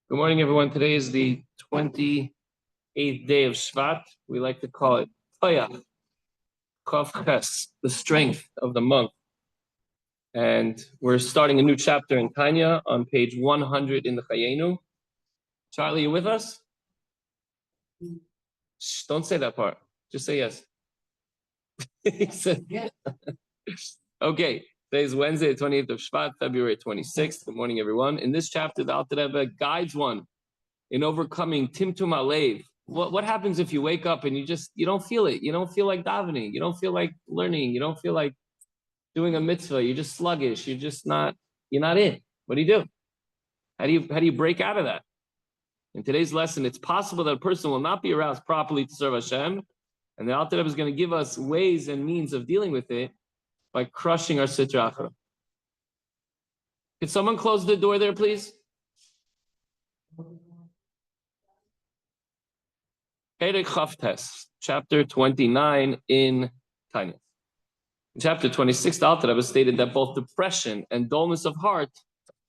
Good morning, everyone. Today is the 28th day of Shvat. We like to call it Toyach, Chof Ches, the strength of the month. And we're starting a new chapter in Tanya on page 100 in the Chayenu. Charlie, you with us? Shh, don't say that part. Just say yes. He said, yeah. Okay, today is Wednesday, the 28th of Shvat, February 26th. Good morning, everyone. In this chapter, the Alter Rebbe guides one in overcoming Timtum HaLev. What happens if you wake up and you don't feel it? You don't feel like davening. You don't feel like learning. You don't feel like doing a mitzvah. You're just sluggish. You're not in. What do you do? How do you break out of that? In today's lesson, it's possible that a person will not be aroused properly to serve Hashem. And the Alter Rebbe is going to give us ways and means of dealing with it by crushing our sitra achra. Could someone close the door there, please? Perek Chavtes, chapter 29 in Tanya. In chapter 26, the Alter Rebbe stated that both depression and dullness of heart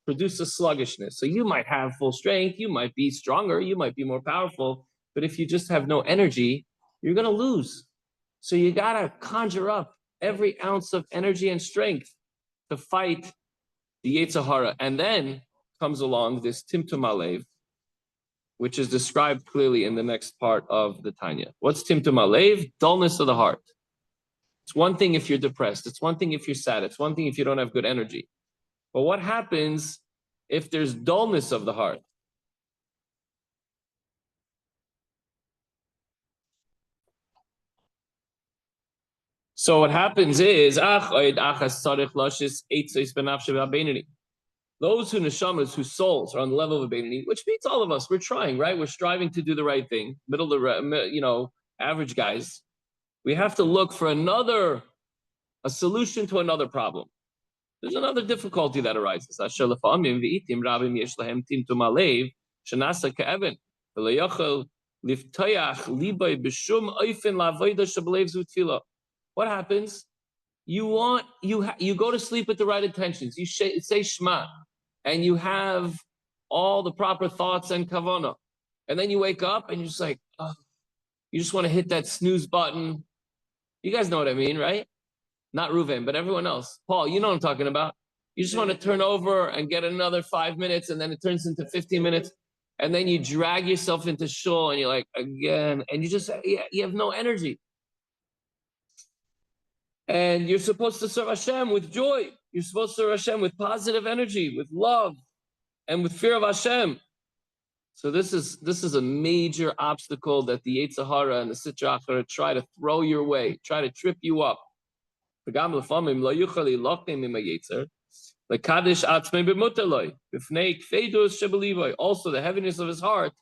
produce a sluggishness. So you might have full strength, you might be stronger, you might be more powerful, but if you just have no energy, you're going to lose. So you got to conjure up every ounce of energy and strength to fight the Yetzer Hara. And then comes along this Timtum HaLev, which is described clearly in the next part of the Tanya. What's Timtum HaLev? Dullness of the heart. It's one thing if you're depressed. It's one thing if you're sad. It's one thing if you don't have good energy. But what happens if there's dullness of the heart? So what happens is, those who neshamas, whose souls are on the level of a Beinoni, which means all of us, we're trying, right? We're striving to do the right thing, average guys. We have to look for a solution to another problem. There's another difficulty that arises. What happens? You go to sleep with the right intentions. You say Shema, and you have all the proper thoughts and kavanah, and then you wake up and you're just like, oh, you just want to hit that snooze button. You guys know what I mean, right? Not Reuven, but everyone else. Paul, you know what I'm talking about. You just want to turn over and get another 5 minutes, and then it turns into 15 minutes, and then you drag yourself into shul, and you're like, again, and you have no energy. And you're supposed to serve Hashem with joy. You're supposed to serve Hashem with positive energy, with love, and with fear of Hashem. So this is a major obstacle that the Yetzer Hara and the Sitra Achra try to throw your way, try to trip you up. Also, the heaviness of his heart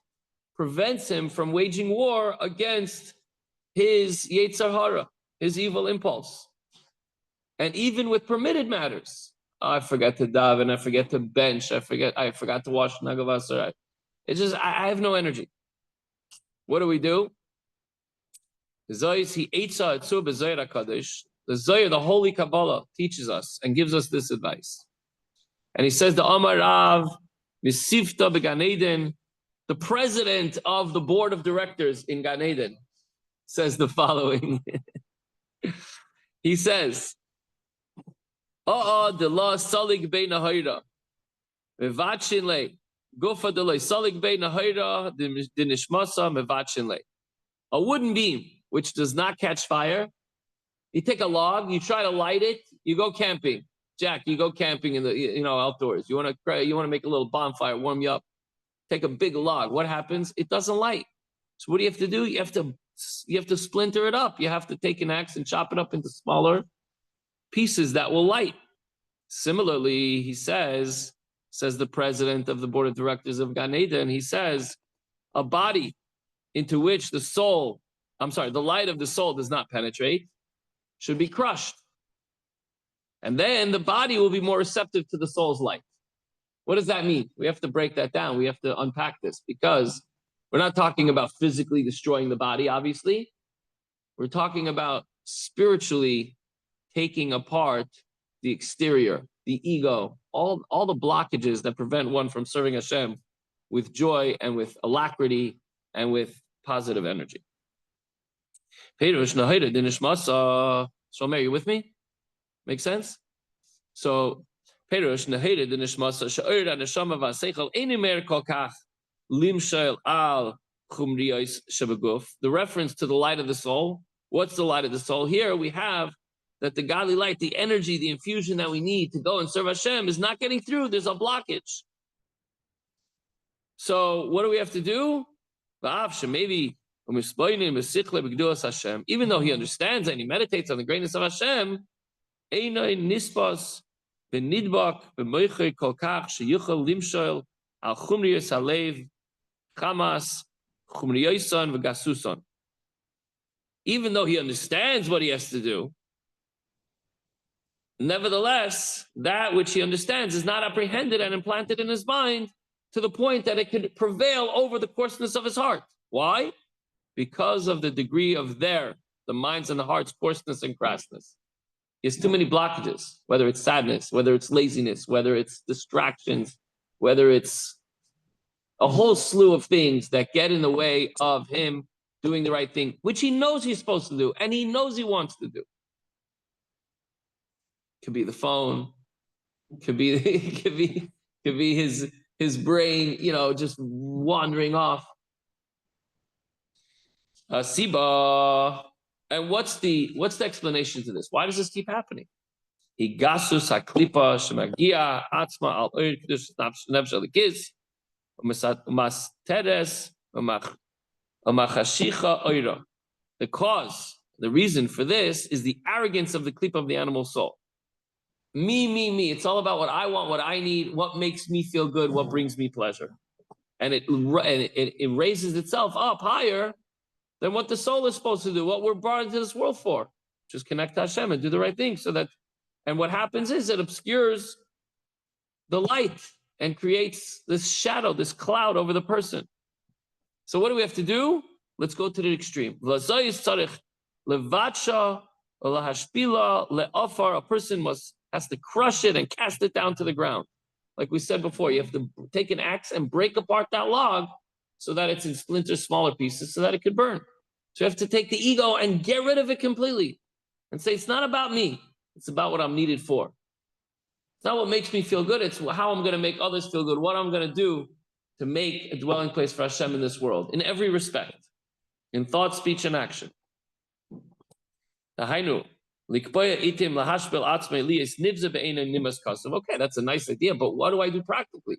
prevents him from waging war against his Yetzer Hara, his evil impulse. And even with permitted matters, I forgot to daven, I forget to bench, I forgot to wash nagavasar. It's just I have no energy. What do we do? The Zohar, the Holy Kabbalah, teaches us and gives us this advice. And he says, the Amar Rav, Misifta beGan Eden, the president of the board of directors in Gan Eden, says the following. He says, de la salig bein ha'ira, mevatchin le, gufa de la salig bein ha'ira, de nishmasa mevatchin le. A wooden beam which does not catch fire. You take a log, you try to light it, you go camping. Jack, you go camping in the outdoors. You want to make a little bonfire, warm you up. Take a big log. What happens? It doesn't light. So what do you have to do? You have to splinter it up. You have to take an axe and chop it up into smaller pieces that will light. Similarly, he says the president of the board of directors of Gan Eden, he says, a body into which the light of the soul does not penetrate should be crushed. And then the body will be more receptive to the soul's light. What does that mean? We have to break that down. We have to unpack this, because we're not talking about physically destroying the body, obviously. We're talking about spiritually taking apart the exterior, the ego, all the blockages that prevent one from serving Hashem with joy and with alacrity and with positive energy. So, are you with me? Make sense? So, Perush Naheda the Nishmasa Sha'ira Neshama Vasechel Enimer Kokach Limshail Al Chumriyos Shabaguf. The reference to the light of the soul. What's the light of the soul? Here we have that the godly light, the energy, the infusion that we need to go and serve Hashem is not getting through. There's a blockage. So what do we have to do? Maybe even though he understands and he meditates on the greatness of Hashem, v'nidbak b'moichei kol kach sheyichol limshol al chumriyos halev chamas chumriyoson v'gasuson. Even though he understands what he has to do, nevertheless, that which he understands is not apprehended and implanted in his mind to the point that it can prevail over the coarseness of his heart. Why? Because of the degree of the minds and the heart's coarseness and crassness. There's too many blockages, whether it's sadness, whether it's laziness, whether it's distractions, whether it's a whole slew of things that get in the way of him doing the right thing, which he knows he's supposed to do, and he knows he wants to do. Could be the phone, could be his brain, just wandering off. Siba. And what's the explanation to this? Why does this keep happening? Higasus haklipa shemagia atzma al oir kedus nefesh alikis umasteres umachashicha oira. The cause, the reason for this is the arrogance of the klipa of the animal soul. Me. It's all about what I want, what I need, what makes me feel good, what brings me pleasure. And it raises itself up higher than what the soul is supposed to do, what we're brought into this world for. Just connect to Hashem and do the right thing. And what happens is it obscures the light and creates this shadow, this cloud over the person. So what do we have to do? Let's go to the extreme. A person has to crush it and cast it down to the ground. Like we said before, you have to take an axe and break apart that log so that it's in splinters, smaller pieces, so that it could burn. So you have to take the ego and get rid of it completely and say, it's not about me. It's about what I'm needed for. It's not what makes me feel good. It's how I'm going to make others feel good, what I'm going to do to make a dwelling place for Hashem in this world, in every respect, in thought, speech, and action. Okay, that's a nice idea, but what do I do practically?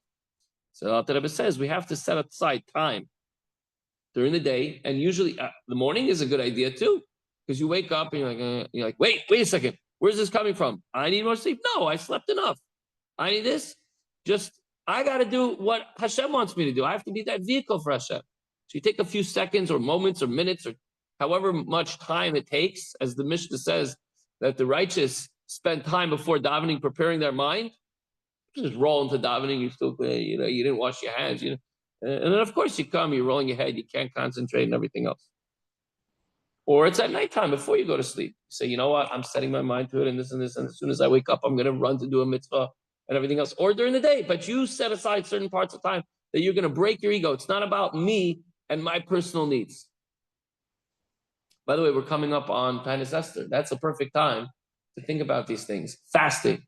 So Alter Rebbe says we have to set aside time during the day, and usually the morning is a good idea too, because you wake up and you're like, wait a second, where's this coming from? I need more sleep. No, I slept enough. I need this. I got to do what Hashem wants me to do. I have to be that vehicle for Hashem. So you take a few seconds or moments or minutes or however much time it takes, as the Mishnah says that the righteous spend time before davening preparing their mind. Just roll into davening, you still, you didn't wash your hands, and then of course you come, you're rolling your head, you can't concentrate and everything else. Or it's at nighttime before you go to sleep. You say, you know what, I'm setting my mind to it and this, and as soon as I wake up, I'm going to run to do a mitzvah and everything else. Or during the day, but you set aside certain parts of time that you're going to break your ego. It's not about me and my personal needs. By the way, we're coming up on Tanis Esther. That's a perfect time to think about these things. Fasting.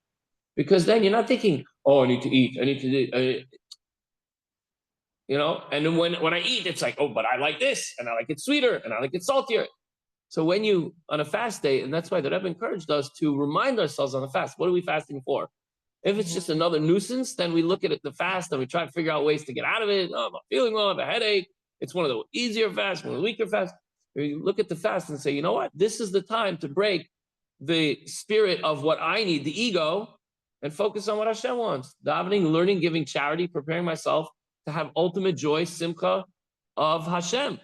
Because then you're not thinking, oh, I need to eat, I need to do, and then when I eat, it's like, oh, but I like this, and I like it sweeter, and I like it saltier. So when you, on a fast day, and that's why the Rebbe encouraged us to remind ourselves on a fast, what are we fasting for? If it's just another nuisance, then we look at it, the fast, and we try to figure out ways to get out of it. Oh, I'm not feeling well, I have a headache. It's one of the easier fasts, one of the weaker fasts. You look at the fast and say, you know what? This is the time to break the spirit of what I need, the ego, and focus on what Hashem wants. Davening, learning, giving charity, preparing myself to have ultimate joy, simcha of Hashem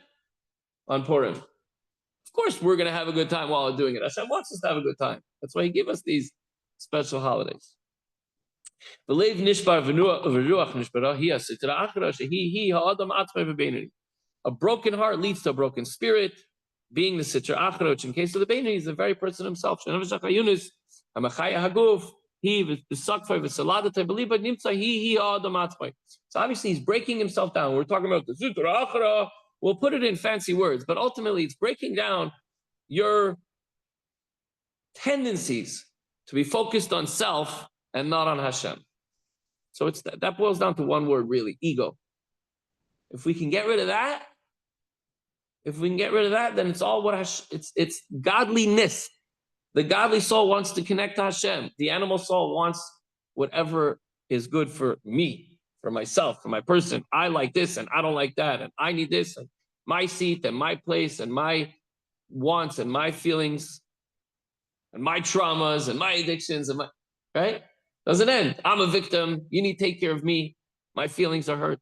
on Purim. Of course, we're going to have a good time while doing it. Hashem wants us to have a good time. That's why He gave us these special holidays. A broken heart leads to a broken spirit, being the sitra achra, which in case of the Beinoni is the very person himself. So obviously he's breaking himself down. We're talking about the Sutra Achara. We'll put it in fancy words, but ultimately it's breaking down your tendencies to be focused on self and not on Hashem. So it's that boils down to one word, really, ego. If we can get rid of that, then it's all what it's godliness. The godly soul wants to connect to Hashem. The animal soul wants whatever is good for me, for myself, for my person. I like this and I don't like that, and I need this, and my seat and my place and my wants and my feelings and my traumas and my addictions and right? Doesn't end. I'm a victim. You need to take care of me. My feelings are hurt.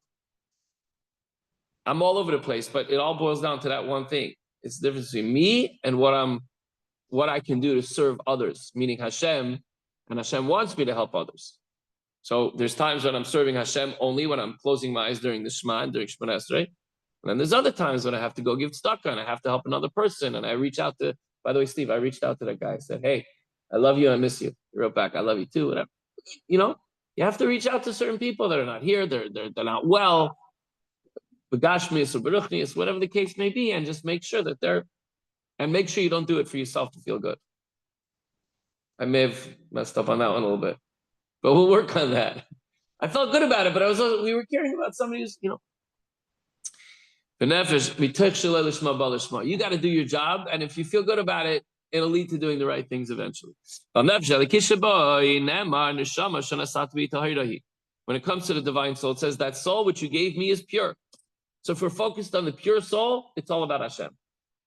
I'm all over the place, but it all boils down to that one thing. It's the difference between me and what I can do to serve others, meaning Hashem, and Hashem wants me to help others. So there's times when I'm serving Hashem only when I'm closing my eyes during the Shema and during Shemona Esrei. And then there's other times when I have to go give tzedakah and I have to help another person. And I reach out to, by the way, Steve, I reached out to that guy. I said, hey, I love you, I miss you. He wrote back, I love you too, whatever. You know, you have to reach out to certain people that are not here, they're not well, begashmius or beruchnius, whatever the case may be, and just make sure that and make sure you don't do it for yourself to feel good. I may have messed up on that one a little bit, but we'll work on that. I felt good about it, but we were caring about somebody who's, you know. You got to do your job, and if you feel good about it, it'll lead to doing the right things eventually. When it comes to the divine soul, it says that soul which you gave me is pure. So if we're focused on the pure soul, it's all about Hashem.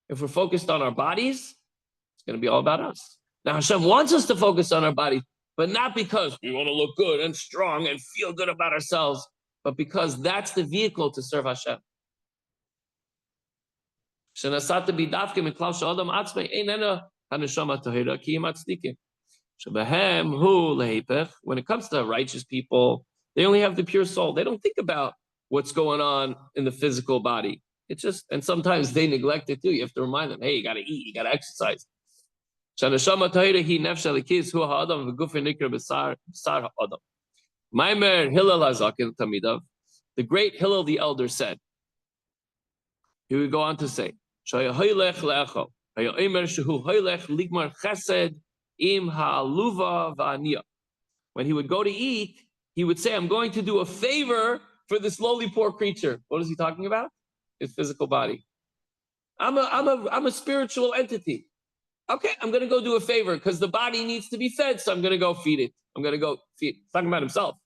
If we're focused on our bodies, it's going to be all about us. Now Hashem wants us to focus on our bodies, but not because we want to look good and strong and feel good about ourselves, but because that's the vehicle to serve Hashem. When it comes to righteous people, they only have the pure soul. They don't think about what's going on in the physical body. It's just, and sometimes they neglect it too. You have to remind them, hey, you got to eat, you got to exercise. The great Hillel the elder said, he would go on to say, when he would go to eat, he would say, I'm going to do a favor for this lowly poor creature. What is he talking about? His physical body. I'm a spiritual entity. Okay, I'm going to go do a favor because the body needs to be fed, so I'm going to go feed it. I'm going to go feed it. He's talking about himself.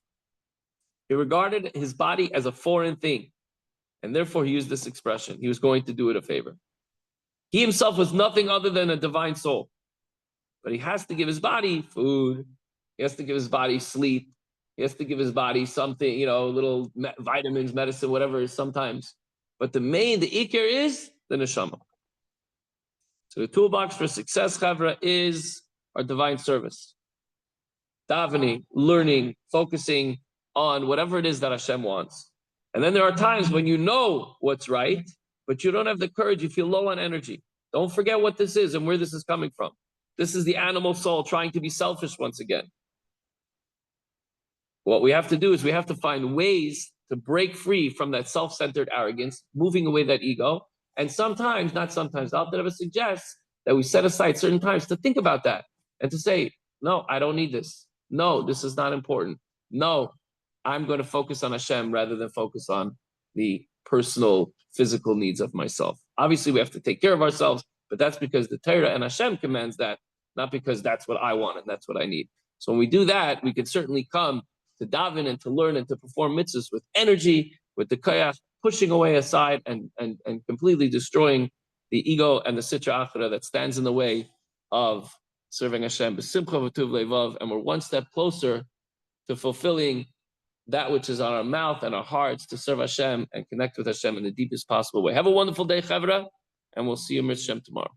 He regarded his body as a foreign thing, and therefore he used this expression. He was going to do it a favor. He himself was nothing other than a divine soul, but he has to give his body food. He has to give his body sleep. He has to give his body something, you know, little vitamins, medicine, whatever sometimes. But the ikar is the neshama. So the toolbox for success, Chavra, is our divine service. Davening, learning, focusing on whatever it is that Hashem wants. And then there are times when you know what's right, but you don't have the courage, you feel low on energy. Don't forget what this is and where this is coming from. This is the animal soul trying to be selfish once again. What we have to do is we have to find ways to break free from that self-centered arrogance, moving away that ego. And sometimes, not sometimes, Al Rebbe suggests that we set aside certain times to think about that and to say, no, I don't need this. No, this is not important. No, I'm going to focus on Hashem rather than focus on the personal, physical needs of myself. Obviously, we have to take care of ourselves, but that's because the Torah and Hashem commands that, not because that's what I want and that's what I need. So when we do that, we can certainly come to daven and to learn and to perform mitzvahs with energy, with the koyach, pushing away aside and completely destroying the ego and the sitra achra that stands in the way of serving Hashem. B'simcha v'tuv levav, and we're one step closer to fulfilling that which is on our mouth and our hearts to serve Hashem and connect with Hashem in the deepest possible way. Have a wonderful day, Chavra, and we'll see you, Mir Hashem, tomorrow.